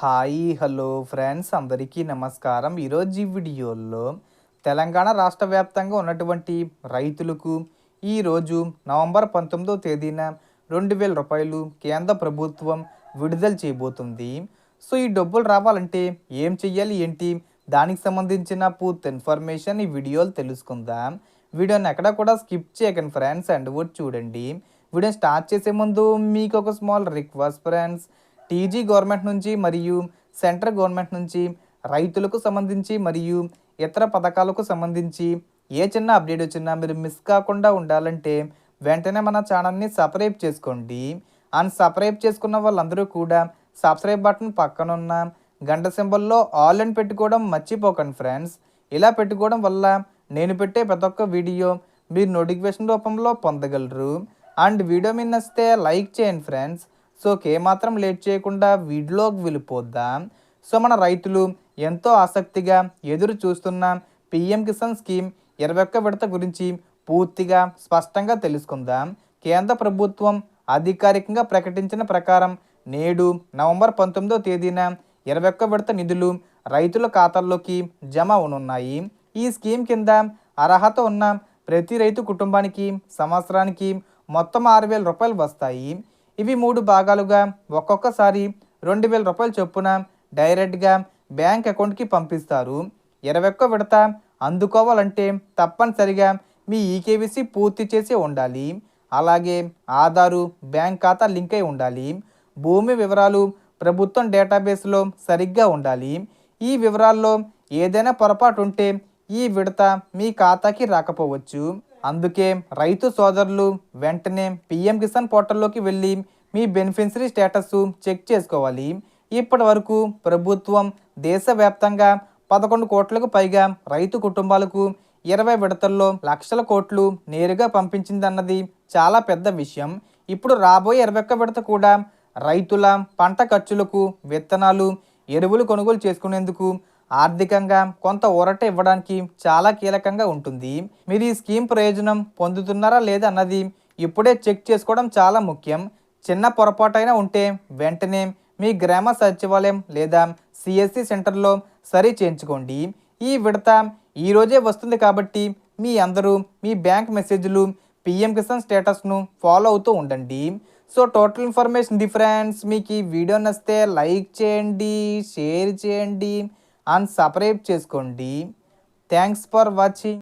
Hi hello friends అందరికీ నమస్కారం. ఈరోజు ఈ వీడియోలో తెలంగాణ రాష్ట్ర వ్యాప్తంగా ఉన్నటువంటి రైతులకు ఈరోజు నవంబర్ 19వ తేదీన 2000 రూపాయలు కేంద్ర ప్రభుత్వం విడుదల చేయబోతుంది. సో ఈ డబ్బులు రావాలంటే ఏం చెయ్యాలి ఏంటి, దానికి సంబంధించిన పూర్తి ఇన్ఫర్మేషన్ ఈ వీడియోలో తెలుసుకుందాం. వీడియోని ఎక్కడ కూడా స్కిప్ చేయకండి ఫ్రెండ్స్, అండ్ కూడా చూడండి. వీడియో స్టార్ట్ చేసే ముందు మీకు ఒక small request friends, TG government నుంచి మరియు సెంట్రల్ గవర్నమెంట్ నుంచి రైతులకు సంబంధించి మరియు ఇతర పథకాలకు సంబంధించి ఏ చిన్న అప్డేట్ వచ్చినా మీరు మిస్ కాకుండా ఉండాలంటే వెంటనే మన ఛానల్ని సబ్స్క్రైబ్ చేసుకోండి. అండ్ సబ్స్క్రైబ్ చేసుకున్న వాళ్ళందరూ కూడా సబ్స్క్రైబ్ బటన్ పక్కన ఉన్న గంట సింబల్లో ఆల్ అని పెట్టుకోవడం మర్చిపోకండి ఫ్రెండ్స్. ఇలా పెట్టుకోవడం వల్ల నేను పెట్టే ప్రతి ఒక్క వీడియో మీరు నోటిఫికేషన్ రూపంలో పొందగలరు. అండ్ వీడియో మీద నచ్చితే లైక్ చేయండి ఫ్రెండ్స్. సో ఏమాత్రం లేట్ చేయకుండా వీడియోకి వెళ్ళిపోద్దాం. సో మన రైతులు ఎంతో ఆసక్తిగా ఎదురు చూస్తున్న పిఎం కిసాన్ స్కీమ్ 21 విడత గురించి పూర్తిగా స్పష్టంగా తెలుసుకుందాం. కేంద్ర ప్రభుత్వం అధికారికంగా ప్రకటించిన ప్రకారం నేడు నవంబర్ 19వ తేదీన 21 విడత నిధులు రైతుల ఖాతాల్లోకి జమ అవనున్నాయి. ఈ స్కీమ్ కింద అర్హత ఉన్న ప్రతి రైతు కుటుంబానికి సంవత్సరానికి మొత్తం 6000 రూపాయలు వస్తాయి. ఇవి 3 భాగాలుగా ఒక్కొక్కసారి 2000 రూపాయలు చొప్పున డైరెక్ట్గా బ్యాంక్ అకౌంట్కి పంపిస్తారు. 21 విడత అందుకోవాలంటే తప్పనిసరిగా మీ ఈకేవీసీ పూర్తి చేసి ఉండాలి. అలాగే ఆధారు, బ్యాంక్ ఖాతా లింక్ అయి ఉండాలి. భూమి వివరాలు ప్రభుత్వం డేటాబేస్లో సరిగ్గా ఉండాలి. ఈ వివరాల్లో ఏదైనా పొరపాటు ఉంటే ఈ విడత మీ ఖాతాకి రాకపోవచ్చు. అందుకే రైతు సోదరులు వెంటనే పిఎం కిసాన్ పోర్టల్లోకి వెళ్ళి మీ బెనిఫిషరీ స్టేటస్ చెక్ చేసుకోవాలి. ఇప్పటి వరకు ప్రభుత్వం దేశవ్యాప్తంగా 11 కోట్లకు పైగా రైతు కుటుంబాలకు 20 విడతల్లో లక్షల కోట్లు నేరుగా పంపించిందన్నది చాలా పెద్ద విషయం. ఇప్పుడు రాబోయే 21 విడత కూడా రైతుల పంట ఖర్చులకు, విత్తనాలు, ఎరువులు కొనుగోలు చేసుకునేందుకు ఆర్థికంగా కొంత ఊరట ఇవ్వడానికి చాలా కీలకంగా ఉంటుంది. మీరు ఈ స్కీమ్ ప్రయోజనం పొందుతున్నారా లేదా అన్నది ఇప్పుడే చెక్ చేసుకోవడం చాలా ముఖ్యం. చిన్న పొరపాటైనా ఉంటే వెంటనే మీ గ్రామ సచివాలయం లేదా సిఎస్సి సెంటర్లో సరి చేయించుకోండి. ఈ విడత ఈరోజే వస్తుంది కాబట్టి మీ అందరూ మీ బ్యాంక్ మెసేజ్లు, పిఎం కిసాన్ స్టేటస్ను ఫాలో అవుతూ ఉండండి. So total information difference. మీకు ఈ వీడియో నచ్చితే లైక్ చేయండి, షేర్ చేయండి అండ్ సబ్స్క్రైబ్ చేసుకోండి. Thanks for watching.